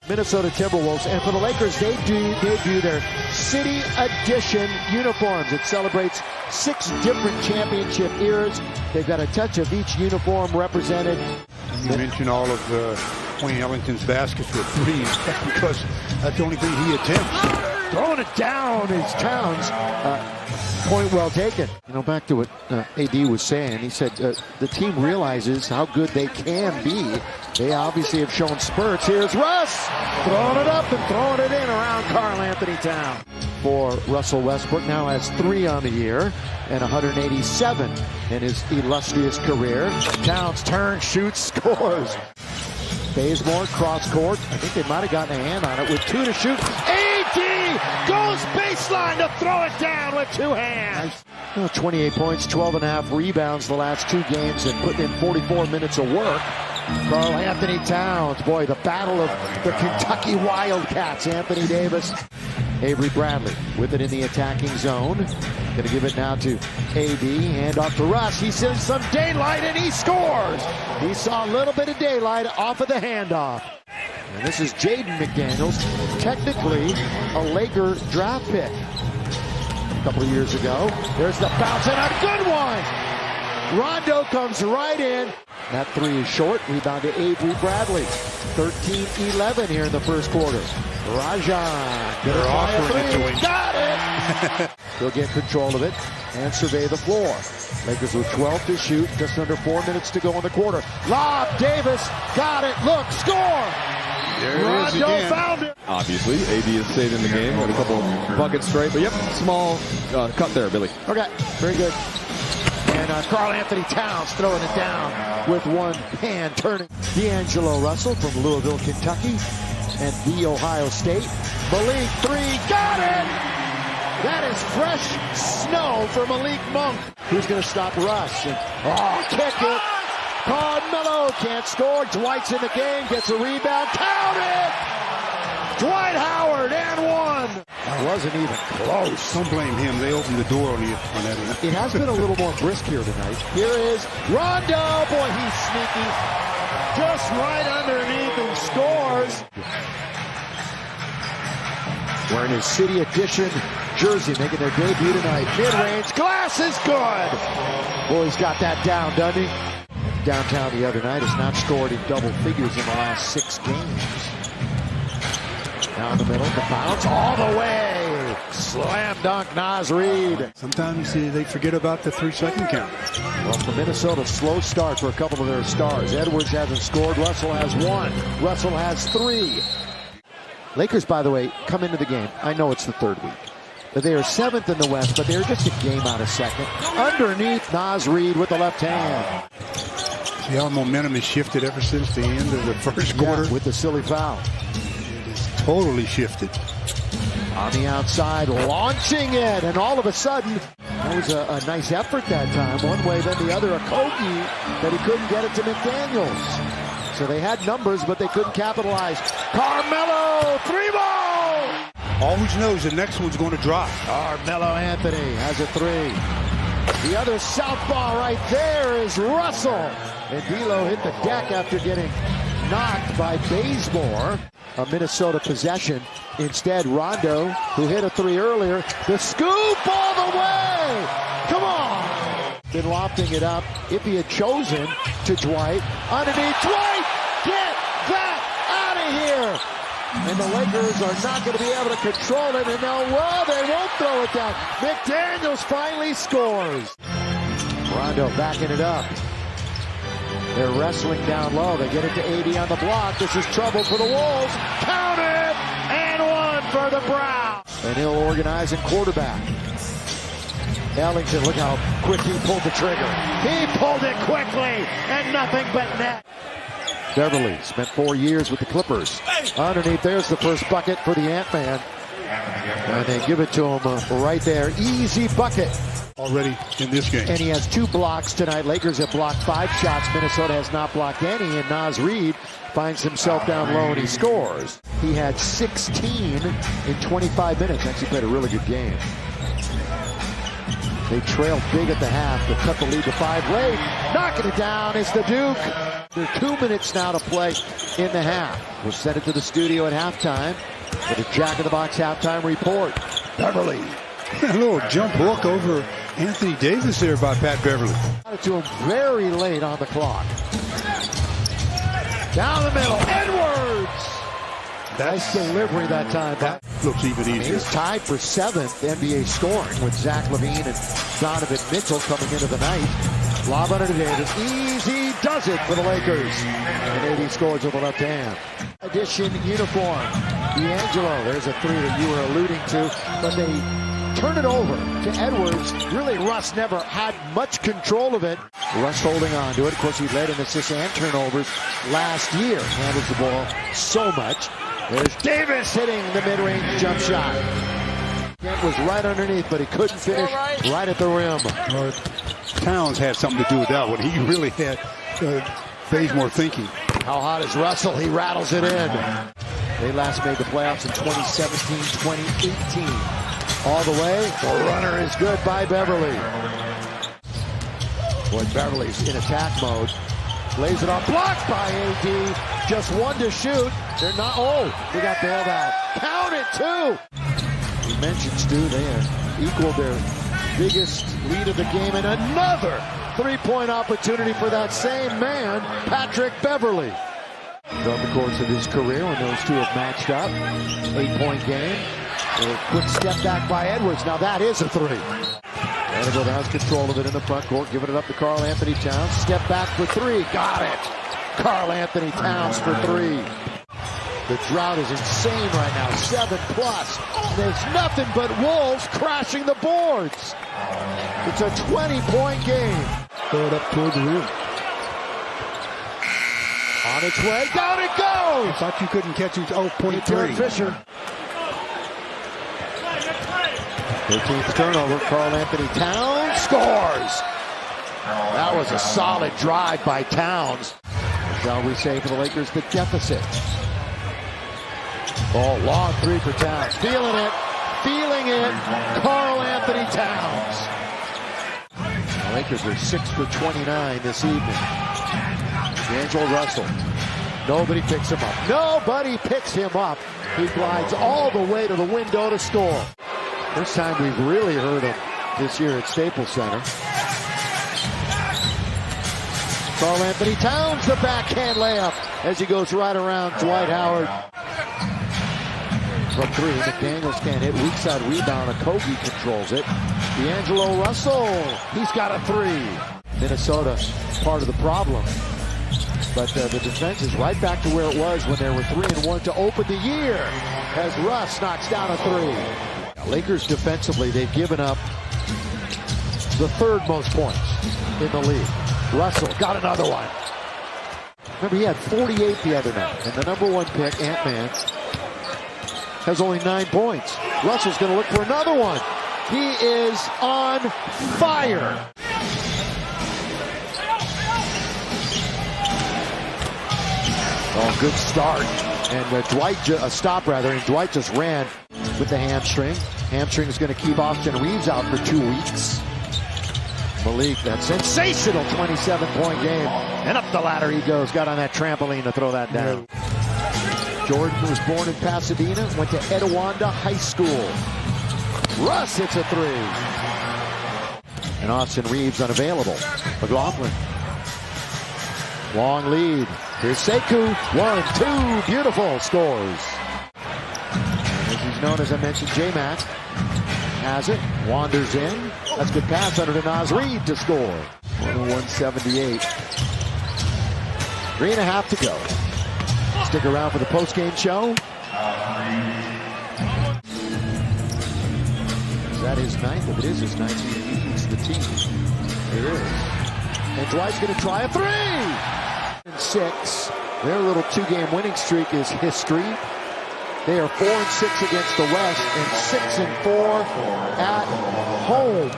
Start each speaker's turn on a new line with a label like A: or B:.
A: Minnesota Timberwolves, and for the Lakers, they debut their City Edition uniforms. It celebrates 6 different championship eras. They've got a touch of each uniform represented.
B: You mentioned all of Wayne Ellington's baskets with threes. That's because that's the only thing he attempts.
A: Throwing it down is Towns. Point well taken. You know, back to what AD was saying. He said the team realizes how good they can be. They obviously have shown spurts. Here's Russ throwing it up and throwing it in around Karl Anthony Towns. For Russell Westbrook, now has 3 on the year and 187 in his illustrious career. Towns turns, shoots, scores. Bazemore cross court. I think they might have gotten a hand on it with 2 to shoot. AD goes baseline to throw it down with 2 hands. 28 points, 12.5 rebounds the last 2 games, and putting in 44 minutes of work. Karl Anthony Towns, boy, the battle of the Kentucky Wildcats. Anthony Davis, Avery Bradley with it in the attacking zone. Going to give it now to AD, hand off to Russ. He sees some daylight and he scores. He saw a little bit of daylight off of the handoff. And this is Jaden McDaniels, technically a Laker draft pick a couple of years ago. There's the bounce and a good one. Rondo comes right in. That 3 is short. Rebound to Avery Bradley. 13-11 here in the first quarter. Rajan.
B: They're offering it to him.
A: Got it! He'll get control of it and survey the floor. Lakers with 12 to shoot. Just under 4 minutes to go in the quarter. Lob. Davis. Got it. Look. Score.
B: There it is
A: Rondo
B: again.
A: found it.
C: Obviously, AD has stayed in the game. Got a couple buckets straight. But, yep, small cut there, Billy.
A: Okay. Very good. And Karl Anthony Towns throwing it down with 1 hand turning. D'Angelo Russell from Louisville, Kentucky, and The Ohio State. Malik 3, got it! That is fresh snow for Malik Monk. Who's going to stop Russ? And, kick it. Carmelo can't score. Dwight's in the game, gets a rebound. Count it! Dwight Howard and 1. That wasn't even close.
B: Don't blame him. They opened the door on that.
A: It has been a little more brisk here tonight. Here is Rondo. Boy, he's sneaky. Just right underneath and scores. Wearing his City Edition jersey, making their debut tonight. Mid-range, glass is good. Boy, he's got that down, doesn't he? Downtown the other night has not scored in double figures in the last 6 games. Down the middle, the bounce all the way. Slam dunk, Naz Reid.
B: Sometimes they forget about the 3-second count.
A: Well, for Minnesota, slow start for a couple of their stars. Edwards hasn't scored. Russell has 1. Russell has 3. Lakers, by the way, come into the game. I know it's the 3rd week. But they are 7th in the West, but they're just a game out of 2nd. Underneath, Naz Reid with the left hand.
B: See how momentum has shifted ever since the end of the first quarter?
A: With the silly foul.
B: Totally shifted.
A: On the outside, launching it, and all of a sudden, that was a nice effort that time. One way, then the other, a Kogi, that he couldn't get it to McDaniels. So they had numbers, but they couldn't capitalize. Carmelo, 3-ball!
B: Always knows the next one's going to drop.
A: Carmelo Anthony has a 3. The other southpaw right there is Russell. And D'Lo hit the deck after getting knocked by Bazemore. A Minnesota possession. Instead, Rondo, who hit a 3 earlier, the scoop all the way! Come on! Been lofting it up. If he had chosen to Dwight, underneath Dwight! Get that out of here! And the Lakers are not going to be able to control it, and they won't throw it down. McDaniels finally scores. Rondo backing it up. They're wrestling down low. They get it to AD on the block. This is trouble for the Wolves. Count it! And 1 for the Browns. And he'll organize and quarterback. Ellington, look how quick he pulled the trigger. He pulled it quickly, and nothing but net. Beverly spent 4 years with the Clippers. Underneath, there's the first bucket for the Ant-Man. And they give it to him right there. Easy bucket.
B: Already in this game.
A: And he has 2 blocks tonight. Lakers have blocked 5 shots. Minnesota has not blocked any. And Naz Reid finds himself down low and he scores. He had 16 in 25 minutes. Actually played a really good game. They trailed big at the half, but cut the lead to 5 late. Knocking it down is the Duke. There are 2 minutes now to play in the half. We'll send it to the studio at halftime with a Jack in the Box halftime report. Beverly.
B: A little jump hook over Anthony Davis there by Pat Beverly.
A: Got it to him very late on the clock. Down the middle, Edwards. Nice delivery that time.
B: That looks even easier.
A: He's tied for 7th NBA scoring with Zach LaVine and Donovan Mitchell coming into the night. Lob under to Davis. Easy does it for the Lakers. And AD scores with the left hand. Edition uniform. D'Angelo. There's a 3 that you were alluding to. But they turn it over to Edwards. Really, Russ never had much control of it. Russ holding on to it. Of course, he led in assists and turnovers last year. Handles the ball so much. There's Davis hitting the mid-range jump shot. Kent was right underneath, but he couldn't finish right at the rim.
B: Towns had something to do with that one. He really had Bazemore thinking.
A: How hot is Russell? He rattles it in. They last made the playoffs in 2017, 2018. All the way. The runner is good by Beverly. Boy, Beverly's in attack mode. Lays it off. Blocked by AD. Just 1 to shoot. They're not. Oh, they got bailed out. Count it, too. You mentioned, Stu, they have equaled their biggest lead of the game. And another three-point opportunity for that same man, Patrick Beverly. Throughout the course of his career, when those two have matched up, 8-point game. A quick step back by Edwards. Now that is a 3. Vanderbilt has control of it in the front court, giving it up to Karl Anthony Towns. Step back for 3. Got it. Karl Anthony Towns for 3. The drought is insane right now. 7+. There's nothing but Wolves crashing the boards. It's a 20-point game.
B: Throw it up toward the rim.
A: On its way. Down it goes.
B: I thought you couldn't catch it. Oh, point 3.
A: Fisher. 13th turnover. Karl Anthony Towns scores. That was a solid drive by Towns. Shall we say for the Lakers, the deficit. Oh, long 3 for Towns. Feeling it. Karl Anthony Towns. The Lakers are 6 for 29 this evening. D'Angelo Russell. Nobody picks him up. He glides all the way to the window to score. First time we've really heard him this year at Staples Center. Karl Anthony Towns, the backhand layup as he goes right around Dwight Howard. From 3, McDaniels can't hit. Weak side rebound. Okogie controls it. D'Angelo Russell, he's got a 3. Minnesota, part of the problem. But the defense is right back to where it was when they were 3-1 to open the year as Russ knocks down a 3. Lakers defensively, they've given up the 3rd most points in the league. Russell got another one. Remember, he had 48 the other night. And the #1 pick, Ant-Man, has only 9 points. Russell's going to look for another one. He is on fire. Oh, good start. And Dwight just ran with the hamstring. Hamstring is going to keep Austin Reeves out for 2 weeks. Malik, that sensational 27-point game. And up the ladder he goes. Got on that trampoline to throw that down. Jordan was born in Pasadena, went to Etiwanda High School. Russ hits a 3. And Austin Reeves unavailable. McLaughlin. Long lead. Here's Sekou. 1, 2. Beautiful. Scores. And as he's known, as I mentioned, J-Mac has it. Wanders in. That's a good pass under to Naz Reid to score. 101-78. 3.5 to go. Stick around for the post-game show. Is that his 9th? If it is his 9th, he leads the team. It is. And Dwight's going to try a 3! And 6. Their little 2-game winning streak is history. They are 4-6 against the West and 6-4 at home.